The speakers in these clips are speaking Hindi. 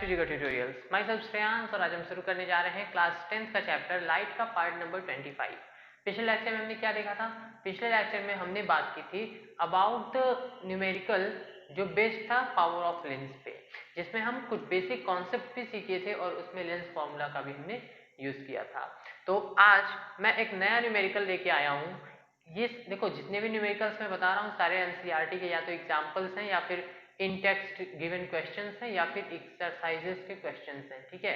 Physical tutorials. My self Shreyansh और आज हम शुरू करने जा रहे हैं क्लास 10th का चैप्टर लाइट का पार्ट नंबर 25। पिछले लेक्चर में हमने क्या देखा था? पिछले लेक्चर में हमने बात की थी अबाउट द न्यूमेरिकल जो बेस्ड था पावर ऑफ लेंस पे, जिसमें हम कुछ बेसिक कॉन्सेप्ट भी सीखे थे और उसमें लेंस फॉर्मूला का भी हमने यूज किया था। तो आज मैं एक नया न्यूमेरिकल लेके आया हूँ। ये देखो, जितने भी न्यूमेरिकल्स मैं बता रहा हूँ सारे एनसीईआरटी के या तो एग्जाम्पल्स हैं या फिर इन टेक्स्ट गिवन क्वेश्चंस हैं या फिर एक्सरसाइजेस के क्वेश्चंस हैं। ठीक है,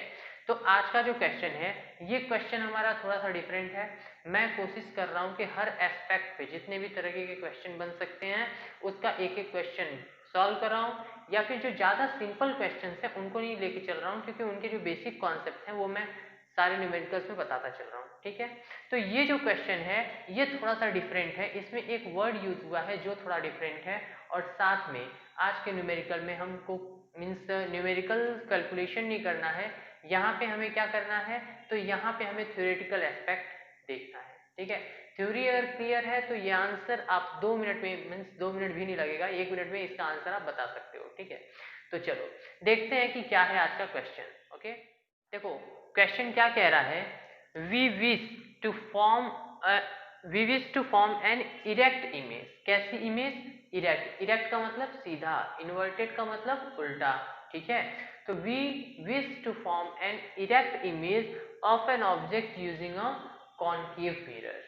तो आज का जो क्वेश्चन है ये क्वेश्चन हमारा थोड़ा सा डिफरेंट है। मैं कोशिश कर रहा हूँ कि हर एस्पेक्ट पे जितने भी तरह के क्वेश्चन बन सकते हैं उसका एक एक क्वेश्चन सॉल्व कर रहा हूँ, या फिर जो ज़्यादा सिंपल क्वेश्चन है उनको नहीं लेके चल रहा हूँ क्योंकि उनके जो बेसिक कॉन्सेप्ट हैं वो मैं सारे न्यूमेरिकल्स में बताता चल रहा हूँ। ठीक है, तो ये जो क्वेश्चन है ये थोड़ा सा डिफरेंट है, इसमें एक वर्ड यूज हुआ है जो थोड़ा डिफरेंट है, और साथ में आज के न्यूमेरिकल में हमको मीन्स न्यूमेरिकल कैलकुलेशन नहीं करना है। यहाँ पे हमें क्या करना है, तो यहाँ पे हमें थ्योरेटिकल एस्पेक्ट देखना है। ठीक है, थ्योरी अगर क्लियर है तो ये आंसर आप 2 मिनट में मीन्स 2 मिनट भी नहीं लगेगा, 1 मिनट में इसका आंसर आप बता सकते हो। ठीक है, तो चलो देखते हैं कि क्या है आज का क्वेश्चन। ओके, देखो क्वेश्चन क्या कह रहा है, we wish to form an erect image. कैसी इमेज? इरेक्ट। इरेक्ट का मतलब सीधा, इन्वर्टेड का मतलब उल्टा। ठीक है, तो we wish to form an erect image of an object using a concave mirror.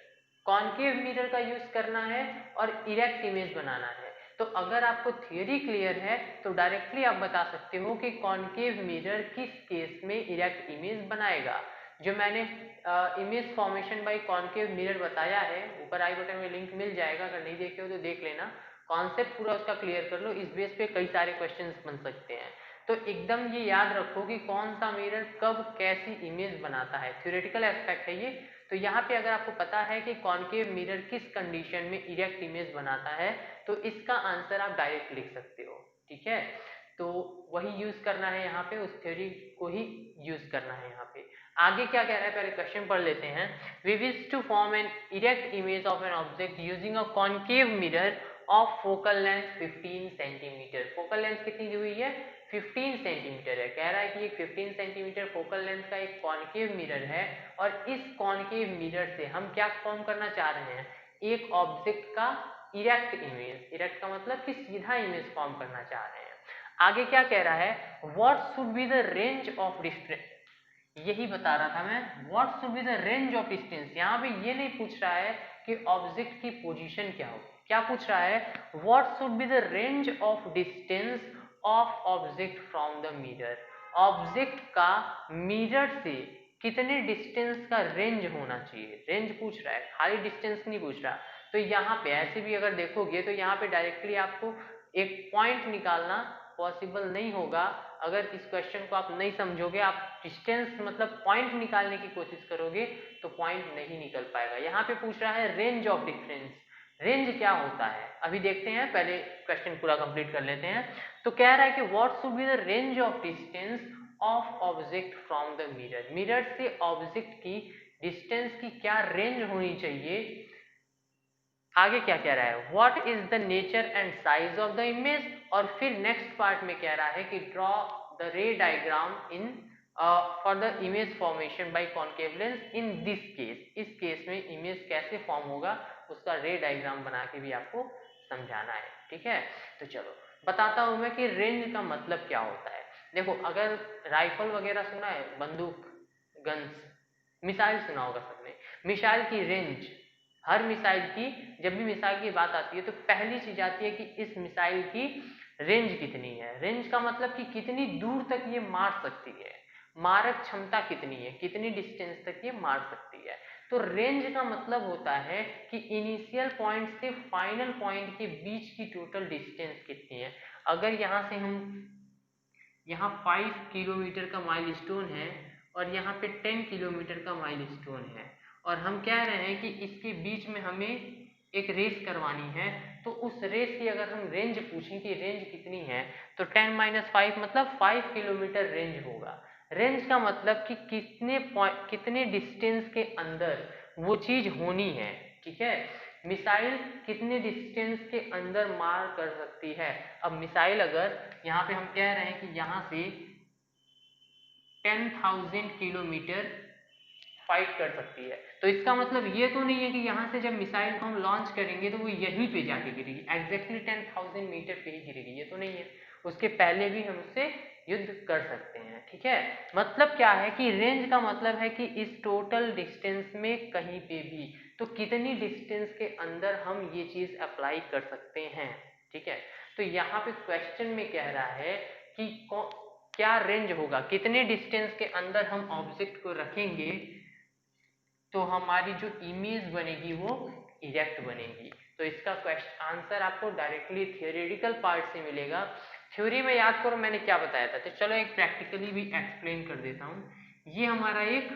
Concave mirror का यूज करना है और इरेक्ट इमेज बनाना है। तो अगर आपको थियरी क्लियर है तो डायरेक्टली आप बता सकते हो कि कॉनकेव मिरर किस केस में इरेक्ट इमेज बनाएगा। जो मैंने image formation by concave mirror बताया है, ऊपर आई बटन में लिंक मिल जाएगा, अगर नहीं देखे हो तो देख लेना। कॉन्सेप्ट पूरा उसका क्लियर कर लो, इस बेस पे कई सारे क्वेश्चंस बन सकते हैं। तो एकदम ये याद रखो कि कौन सा मिरर कब कैसी इमेज बनाता है, थ्योरेटिकल एस्पेक्ट है ये। तो यहाँ पे अगर आपको पता है कि कॉनकेव मिरर किस कंडीशन में इरेक्ट इमेज बनाता है तो इसका आंसर आप डायरेक्ट लिख सकते हो। ठीक है, तो वही यूज करना है यहाँ पे, उस थ्योरी को ही यूज करना है यहाँ पे। आगे क्या कह रहा है पहले क्वेश्चन पढ़ लेते हैं। We wish to form an erect image of an object using a concave mirror of focal length 15 centimetre. Focal length कितनी दी हुई है? 15 सेंटीमीटर है। कह रहा है कि 15 सेंटीमीटर फोकल लेंथ का एक कॉनकेव मिरर है और इस कॉनकेव मिरर से हम क्या फॉर्म करना चाह रहे हैं, एक ऑब्जेक्ट का इरेक्ट इमेज। इरेक्ट का मतलब कि सीधा इमेज फॉर्म करना चाह रहे हैं। आगे क्या कह रहा है, what should be the range of distance. यही बता रहा था मैं, what should be the range of distance. यहाँ पे ये नहीं पूछ रहा है कि ऑब्जेक्ट की पोजीशन क्या हो, क्या पूछ रहा है, what should be the range of distance of object from the mirror. Object का मिरर से कितने डिस्टेंस का रेंज होना चाहिए, रेंज पूछ रहा है, खाली डिस्टेंस नहीं पूछ रहा। तो यहाँ पे ऐसे भी अगर देखोगे तो यहाँ पे डायरेक्टली आपको एक पॉइंट निकालना पॉसिबल नहीं होगा। अगर इस क्वेश्चन को आप नहीं समझोगे, आप डिस्टेंस मतलब पॉइंट निकालने की कोशिश करोगे तो पॉइंट नहीं निकल पाएगा। यहाँ पे पूछ रहा है रेंज ऑफ डिफरेंस। रेंज क्या होता है अभी देखते हैं, पहले क्वेश्चन पूरा कंप्लीट कर लेते हैं। तो कह रहा है कि what should be the range of distance of object from the mirror. Mirror से ऑब्जेक्ट की डिस्टेंस की क्या रेंज होनी चाहिए। आगे क्या कह रहा है, what is the nature and size of the image, और फिर नेक्स्ट पार्ट में कह रहा है कि ड्रॉ द रे diagram in for the image formation by concave lens in this case. इस केस में इमेज कैसे फॉर्म होगा उसका रे डायग्राम बना के भी आपको समझाना है। ठीक है, तो चलो बताता हूं मैं कि रेंज का मतलब क्या होता है। देखो, अगर राइफल वगैरह सुना है, बंदूक, गन्स, मिसाइल सुना होगा सबने। मिसाइल की रेंज, हर मिसाइल की, जब भी मिसाइल की बात आती है तो पहली चीज आती है कि इस मिसाइल की रेंज कितनी है। रेंज का मतलब कि कितनी दूर तक ये मार सकती है, मारक क्षमता कितनी है, कितनी डिस्टेंस तक ये मार सकती है। तो रेंज का मतलब होता है कि इनिशियल पॉइंट से फाइनल पॉइंट के बीच की टोटल डिस्टेंस कितनी है। अगर यहाँ से हम, यहाँ 5 किलोमीटर का माइलस्टोन है और यहाँ पे 10 किलोमीटर का माइलस्टोन है, और हम कह रहे हैं कि इसके बीच में हमें एक रेस करवानी है, तो उस रेस की अगर हम रेंज पूछें कि रेंज कितनी है तो 10 - 5 मतलब 5 किलोमीटर रेंज होगा। रेंज का मतलब कि कितने डिस्टेंस के अंदर वो चीज होनी है। ठीक है, मिसाइल कितने डिस्टेंस के अंदर मार कर सकती है। अब मिसाइल अगर यहाँ पे हम कह रहे हैं कि यहाँ से 10,000 किलोमीटर फाइट कर सकती है। तो इसका मतलब ये तो नहीं है कि यहाँ से जब मिसाइल को हम लॉन्च करेंगे तो वो यहीं पे जाके गिरेगी, एग्जैक्टली 10,000 मीटर पे ही गिरेगी, ये तो नहीं है, उसके पहले भी हम उससे युद्ध कर सकते हैं। ठीक है, मतलब क्या है कि रेंज का मतलब है कि इस टोटल डिस्टेंस में कहीं पे भी, तो कितनी डिस्टेंस के अंदर हम ये चीज अप्लाई कर सकते हैं। ठीक है, तो यहाँ पे क्वेश्चन में कह रहा है कि क्या रेंज होगा, कितने डिस्टेंस के अंदर हम ऑब्जेक्ट को रखेंगे तो हमारी जो इमेज बनेगी वो इरेक्ट बनेगी। तो इसका क्वेश्चन आंसर आपको डायरेक्टली थियोरेटिकल पार्ट से मिलेगा। थ्योरी में याद करो मैंने क्या बताया था, तो चलो एक प्रैक्टिकली भी एक्सप्लेन कर देता हूँ। ये हमारा एक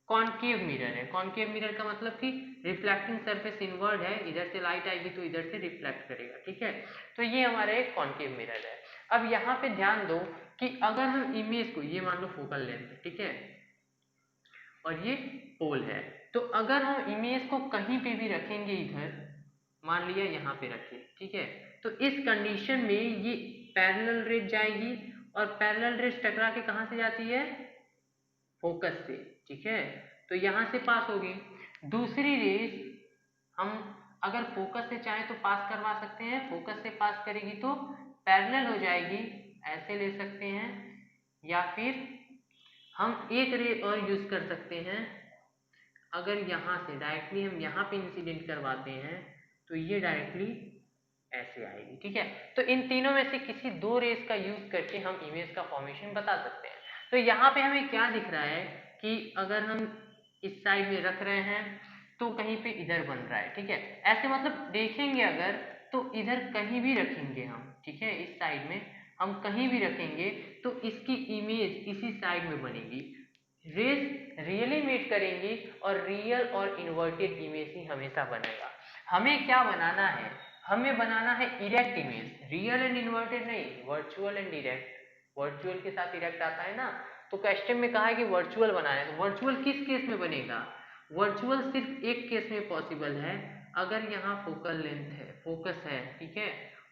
कॉनकेव मिरर है। कॉनकेव मिरर का मतलब कि रिफ्लेक्टिंग सरफेस इनवर्ड है, इधर से लाइट आएगी तो इधर से रिफ्लेक्ट करेगा। ठीक है, तो ये हमारा एक कॉनकेव मिरर है। अब यहाँ पे ध्यान दो कि अगर हम इमेज को, ये मान लो फोकल लेंथ, ठीक है, और ये पोल है, तो अगर हम इमेज को कहीं पे भी रखेंगे, इधर मान लिया यहाँ पे रखे, ठीक है, तो इस कंडीशन में ये पैरेलल रेज जाएगी और पैरेलल रेज टकरा के कहाँ से जाती है, फोकस से। ठीक है, तो यहाँ से पास होगी। दूसरी रेज हम अगर फोकस से चाहे तो पास करवा सकते हैं, फोकस से पास करेगी तो पैरेलल हो जाएगी, ऐसे ले सकते हैं, या फिर हम एक रे और यूज कर सकते हैं। अगर यहाँ से डायरेक्टली हम यहाँ पे इंसिडेंट करवाते हैं तो ये डायरेक्टली ऐसे आएगी। ठीक है, तो इन तीनों में से किसी दो रेस का यूज करके हम इमेज का फॉर्मेशन बता सकते हैं। तो यहाँ पे हमें क्या दिख रहा है कि अगर हम इस साइड में रख रहे हैं तो कहीं पे इधर बन रहा है। ठीक है, ऐसे मतलब देखेंगे अगर तो इधर कहीं भी रखेंगे हम, ठीक है, इस साइड में हम कहीं भी रखेंगे तो इसकी इमेज इसी साइड में बनेगी। रेस रियली मेट करेंगी और रियल और इन्वर्टेड इमेज ही हमेशा बनेगा। हमें क्या बनाना है, हमें बनाना है erect image, real and inverted नहीं, वर्चुअल एंड इरेक्ट। वर्चुअल के साथ इरेक्ट आता है ना, तो क्वेश्चन में कहा है कि वर्चुअल बनाना है। तो वर्चुअल किस केस में बनेगा, वर्चुअल सिर्फ एक केस में पॉसिबल है, अगर यहाँ फोकल लेंथ है, फोकस है, ठीक है,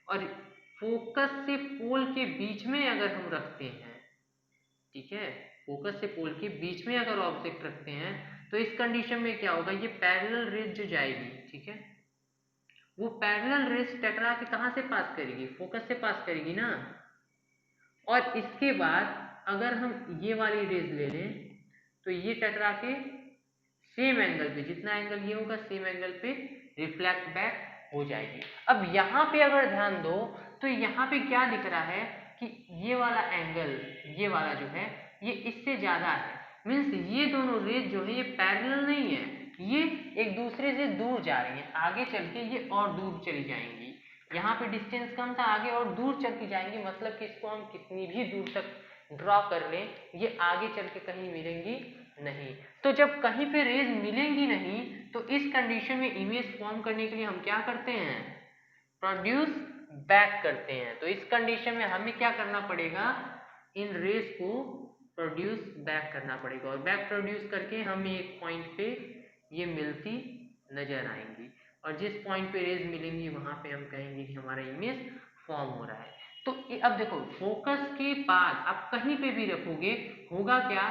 और फोकस से पोल के बीच में अगर हम रखते हैं, ठीक है, फोकस से पोल के बीच में अगर ऑब्जेक्ट रखते हैं तो इस कंडीशन में क्या होगा, ये पैरेलल रेज जो जाएगी, ठीक है, वो पैरेलल रेज टकरा के कहां से पास करेगी, फोकस से पास करेगी ना। और इसके बाद अगर हम ये वाली रेज ले लें तो ये टकरा के सेम एंगल पे, जितना एंगल ये होगा सेम एंगल पे रिफ्लेक्ट बैक हो जाएगी। अब यहाँ पे अगर ध्यान दो तो यहाँ पे क्या दिख रहा है कि ये वाला एंगल, ये वाला जो है ये इससे ज्यादा है, मीन्स ये दोनों रेज जो है ये पैरेलल नहीं है, ये एक दूसरे से दूर जा रही है, आगे चल के ये और दूर चली जाएंगी। यहाँ पे डिस्टेंस कम था, आगे और दूर चल के जाएंगी, मतलब कि इसको हम कितनी भी दूर तक ड्रॉ कर लें ये आगे चल के कहीं मिलेंगी नहीं। तो जब कहीं पे रेज मिलेंगी नहीं तो इस कंडीशन में इमेज फॉर्म करने के लिए हम क्या करते हैं, प्रोड्यूस बैक करते हैं। तो इस कंडीशन में हमें क्या करना पड़ेगा, इन रेज को प्रोड्यूस बैक करना पड़ेगा, और बैक प्रोड्यूस करके हमें एक पॉइंट पे ये मिलती नजर आएंगी, और जिस पॉइंट पे रेज मिलेंगी वहां पे हम कहेंगे कि हमारा इमेज फॉर्म हो रहा है। तो अब देखो फोकस के बाद आप कहीं पे भी रखोगे होगा क्या,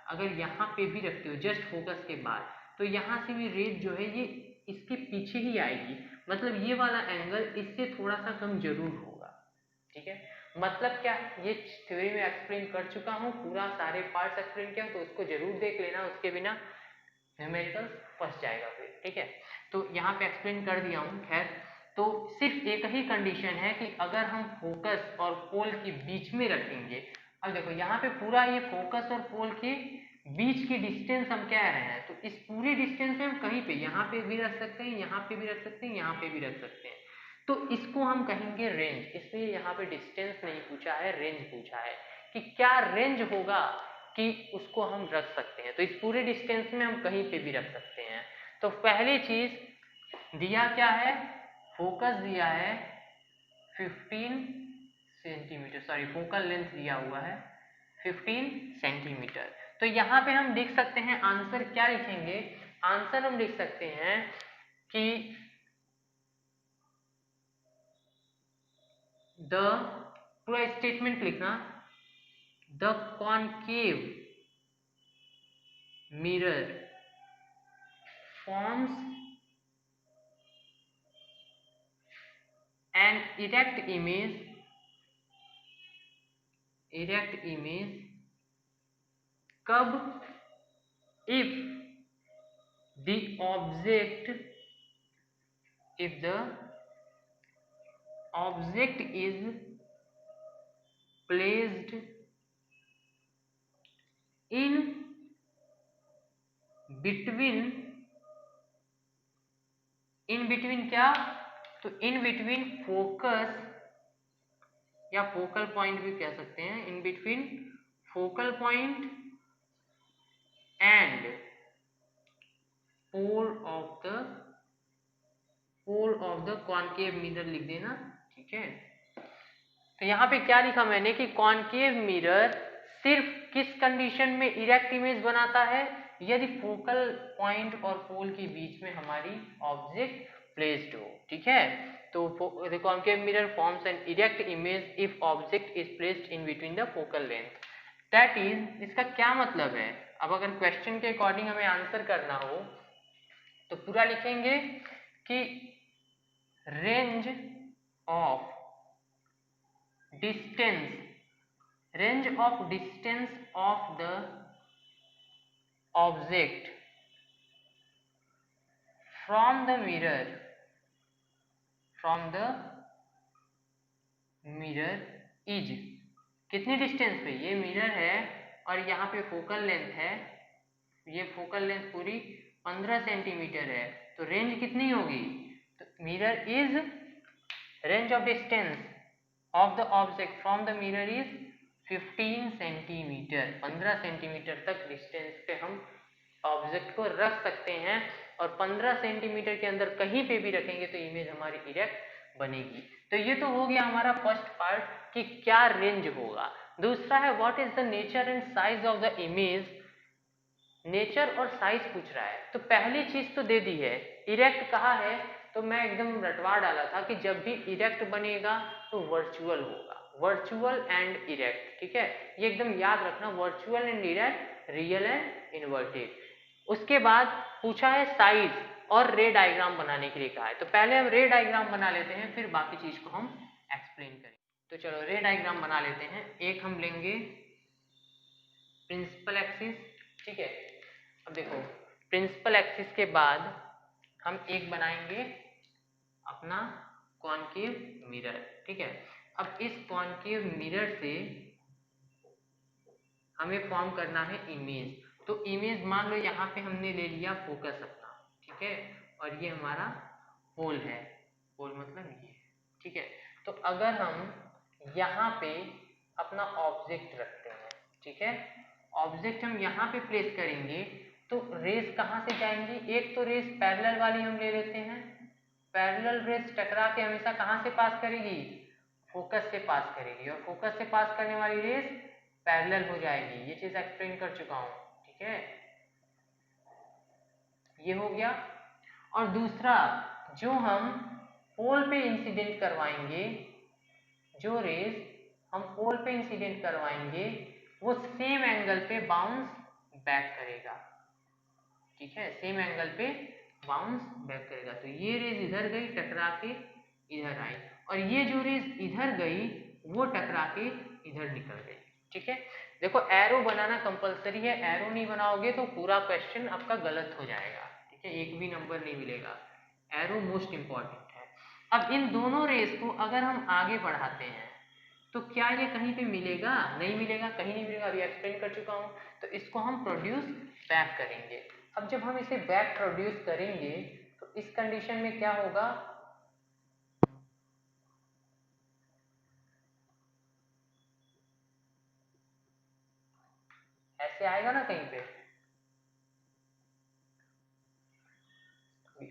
अगर यहाँ पे भी रखते हो जस्ट फोकस के बाद, तो यहाँ से भी रेज जो है ये इसके पीछे ही आएगी, मतलब ये वाला एंगल इससे थोड़ा सा कम जरूर होगा। ठीक है, मतलब क्या, ये थ्योरी में एक्सप्लेन कर चुका हूँ, पूरा सारे पार्ट्स एक्सप्लेन किया, तो उसको जरूर देख लेना, उसके बिना न्यूमेरिकल फंस जाएगा फिर। ठीक है, तो यहाँ पे एक्सप्लेन कर दिया हूँ। खैर, तो सिर्फ एक ही कंडीशन है कि अगर हम फोकस और पोल के बीच में रखेंगे, अब देखो यहाँ पे पूरा ये फोकस और पोल के बीच की डिस्टेंस हम कह रहे हैं, तो इस पूरी डिस्टेंस में हम कहीं पे, यहाँ पे भी रख सकते हैं, यहाँ पे भी रख सकते हैं, यहाँ पे भी रख सकते हैं, तो इसको हम कहेंगे रेंज। इसलिए यहाँ पे डिस्टेंस नहीं पूछा है, रेंज पूछा है कि क्या रेंज होगा कि उसको हम रख सकते हैं। तो इस पूरे डिस्टेंस में हम कहीं पे भी रख सकते हैं। तो पहली चीज दिया क्या है, फोकस दिया है 15 सेंटीमीटर, सॉरी फोकल लेंथ दिया हुआ है 15 सेंटीमीटर। तो यहाँ पे हम देख सकते हैं आंसर क्या लिखेंगे, आंसर हम लिख सकते हैं कि द पूरा स्टेटमेंट लिखना, the concave mirror forms an erect image कब, if the object is placed in between क्या, तो इन बिटवीन फोकस या फोकल पॉइंट भी कह सकते हैं, in between focal point and pole of the concave mirror लिख देना, ठीक है। तो यहाँ पे क्या लिखा मैंने कि कॉनकेव मिरर सिर्फ किस कंडीशन में इरेक्ट इमेज बनाता है, यदि फोकल पॉइंट और पोल के बीच में हमारी ऑब्जेक्ट प्लेस्ड हो, ठीक है। तो the concave mirror forms an erect image if object is placed in between the focal length, that is, इसका क्या मतलब है। अब अगर क्वेश्चन के अकॉर्डिंग हमें आंसर करना हो तो पूरा लिखेंगे कि range of distance of the object from the mirror is, कितनी डिस्टेंस पे, ये मिरर है और यहाँ पे फोकल लेंथ है, ये फोकल लेंथ पूरी 15 सेंटीमीटर है, तो रेंज कितनी होगी, तो mirror is range of distance of the object from the mirror is 15 centimetre, 15 centimetre तक डिस्टेंस पे हम ऑब्जेक्ट को रख सकते हैं, और 15 सेंटीमीटर के अंदर कहीं पे भी रखेंगे तो इमेज हमारी इरेक्ट बनेगी। तो ये तो हो गया हमारा फर्स्ट पार्ट कि क्या रेंज होगा। दूसरा है what is the nature and size of the image, nature और साइज पूछ रहा है। तो पहली चीज तो दे दी है, इरेक्ट कहा है, तो मैं एकदम रटवा डाला था कि जब भी इरेक्ट बनेगा तो वर्चुअल होगा, वर्चुअल एंड इरेक्ट, ठीक है, ये एकदम याद रखना, virtual and erect, real and inverted. उसके बाद पूछा है साइज और रे डायग्राम बनाने के लिए कहा है, तो पहले हम रे डायग्राम बना लेते हैं, फिर बाकी चीज को हम एक्सप्लेन करेंगे। तो चलो रे डायग्राम बना लेते हैं। एक हम लेंगे प्रिंसिपल एक्सिस, ठीक है। अब देखो प्रिंसिपल एक्सिस के बाद हम एक बनाएंगे अपना कॉनकेव मिरर, ठीक है। अब इस कॉनकेव मिरर से हमें फॉर्म करना है इमेज, तो इमेज मान लो यहाँ पे हमने ले लिया फोकस अपना, ठीक है, और ये हमारा पोल है, पोल मतलब ये, ठीक है। तो अगर हम यहाँ पे अपना ऑब्जेक्ट रखते हैं, ठीक है, ऑब्जेक्ट हम यहाँ पे प्लेस करेंगे, तो रेस कहाँ से जाएंगी, एक तो रेस पैरेलल वाली हम ले लेते हैं, पैरेलल रेस टकरा के हमेशा कहाँ से पास करेगी, फोकस से पास करेगी, और फोकस से पास करने वाली रेस पैरेलल हो जाएगी, ये चीज एक्सप्लेन कर चुका हूं, ठीक है, ये हो गया। और दूसरा जो हम पोल पे इंसिडेंट करवाएंगे, जो रेस हम पोल पे इंसिडेंट करवाएंगे वो सेम एंगल पे बाउंस बैक करेगा, ठीक है, सेम एंगल पे बाउंस बैक करेगा। तो ये रेस इधर गई टकरा के इधर आई, और ये जो रेस इधर गई वो टकरा के इधर निकल गई, ठीक है। देखो एरो बनाना कंपलसरी है, एरो नहीं बनाओगे तो पूरा क्वेश्चन आपका गलत हो जाएगा, ठीक है, एक भी नंबर नहीं मिलेगा, एरो मोस्ट इंपॉर्टेंट है। अब इन दोनों रेस को अगर हम आगे बढ़ाते हैं तो क्या ये कहीं पे मिलेगा, नहीं मिलेगा, कहीं नहीं मिलेगा, अभी एक्सप्लेन कर चुका हूं। तो इसको हम प्रोड्यूस बैक करेंगे। अब जब हम इसे बैक प्रोड्यूस करेंगे तो इस कंडीशन में क्या होगा, ऐसे आएगा ना कहीं पे,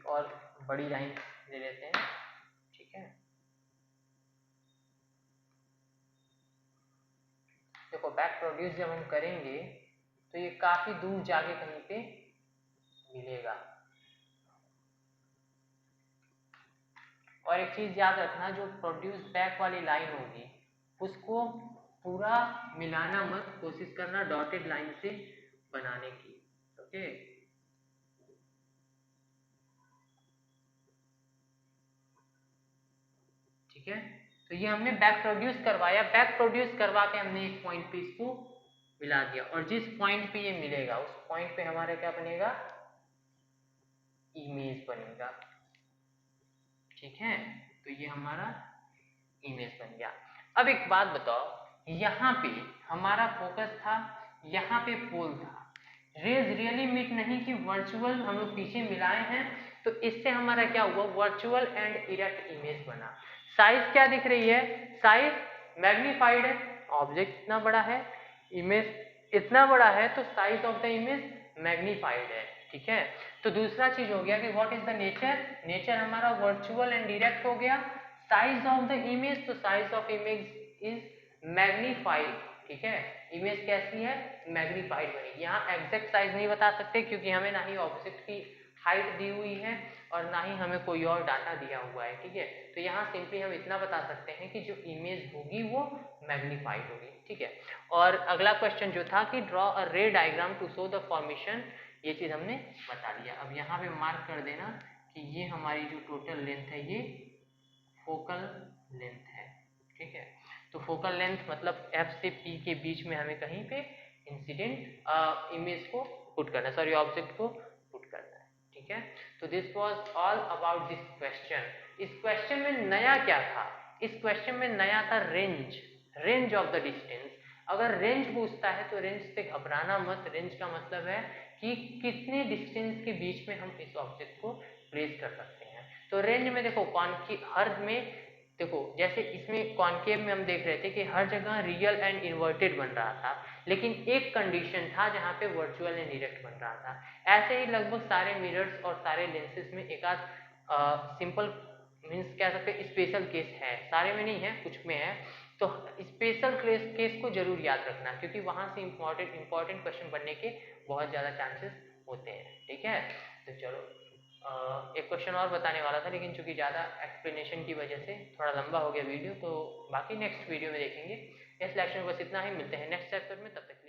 और बड़ी लाइन ले लेते हैं, ठीक है। देखो बैक प्रोड्यूस जब हम करेंगे तो ये काफी दूर जाके कहीं पे मिलेगा। और एक चीज याद रखना, जो प्रोड्यूस बैक वाली लाइन होगी उसको पूरा मिलाना मत, कोशिश करना डॉटेड लाइन से बनाने की, तो ओके, ठीक है। तो ये हमने बैक प्रोड्यूस करवाया, बैक प्रोड्यूस करवा के हमने एक पॉइंट पे इसको मिला दिया, और जिस पॉइंट पे ये मिलेगा उस पॉइंट पे हमारा क्या बनेगा, इमेज बनेगा, ठीक है। तो ये हमारा इमेज बन गया। अब एक बात बताओ, यहाँ पे हमारा फोकस था, यहाँ पे पोल था, रेज रियली मीट नहीं कि वर्चुअल हम लोग पीछे मिलाए हैं, तो इससे हमारा क्या हुआ, वर्चुअल एंड इरेक्ट इमेज बना। साइज क्या दिख रही है, साइज मैग्नीफाइड है, ऑब्जेक्ट इतना बड़ा है, इमेज इतना बड़ा है, तो size of the image magnified है, ठीक है। तो दूसरा चीज हो गया कि what is the nature, nature हमारा वर्चुअल एंड डायरेक्ट हो गया। साइज ऑफ द इमेज, तो size of image is magnified, ठीक है। इमेज कैसी है, मैग्नीफाइड बनेगी। यहाँ एग्जैक्ट साइज नहीं बता सकते क्योंकि हमें ना ही ऑब्जेक्ट की हाइट दी हुई है और ना ही हमें कोई और डाटा दिया हुआ है, ठीक है। तो यहाँ सिंपली हम इतना बता सकते हैं कि जो इमेज होगी वो मैग्नीफाइड होगी, ठीक है। और अगला क्वेश्चन जो था कि draw a ray diagram to show the formation, ये चीज हमने बता दिया। अब यहाँ पे मार्क कर देना कि ये हमारी जो टोटल लेंथ है ये फोकल लेंथ है, ठीक है। तो फोकल लेंथ मतलब F से P के बीच में हमें कहीं पे इंसिडेंट इमेज को पुट करना है, सॉरी ऑब्जेक्ट को पुट करना है, ठीक है। तो this was all about this question. इस क्वेश्चन में नया क्या था, इस क्वेश्चन में नया था range, range of the distance. अगर रेंज पूछता है तो रेंज से घबराना मत, रेंज का मतलब है कि कितने डिस्टेंस के बीच में हम इस ऑब्जेक्ट को प्लेस कर सकते हैं। तो रेंज में देखो हर में देखो, जैसे इसमें कॉन्केव में हम देख रहे थे कि हर जगह रियल एंड इन्वर्टेड बन रहा था, लेकिन एक कंडीशन था जहाँ पे वर्चुअल एंड डायरेक्ट बन रहा था। ऐसे ही लगभग सारे मिरर्स और सारे लेंसेज में एक आध सिंपल मीन्स कह सकते हैं स्पेशल केस है, सारे में नहीं है, कुछ में है। तो स्पेशल केस को जरूर याद रखना क्योंकि वहां से इंपॉर्टेंट क्वेश्चन बनने के बहुत ज्यादा चांसेस होते हैं, ठीक है। तो चलो एक क्वेश्चन और बताने वाला था, लेकिन चूंकि ज़्यादा एक्सप्लेनेशन की वजह से थोड़ा लंबा हो गया वीडियो, तो बाकी नेक्स्ट वीडियो में देखेंगे। इस लेक्चर में बस इतना ही, मिलते हैं नेक्स्ट चैप्टर में, तब तक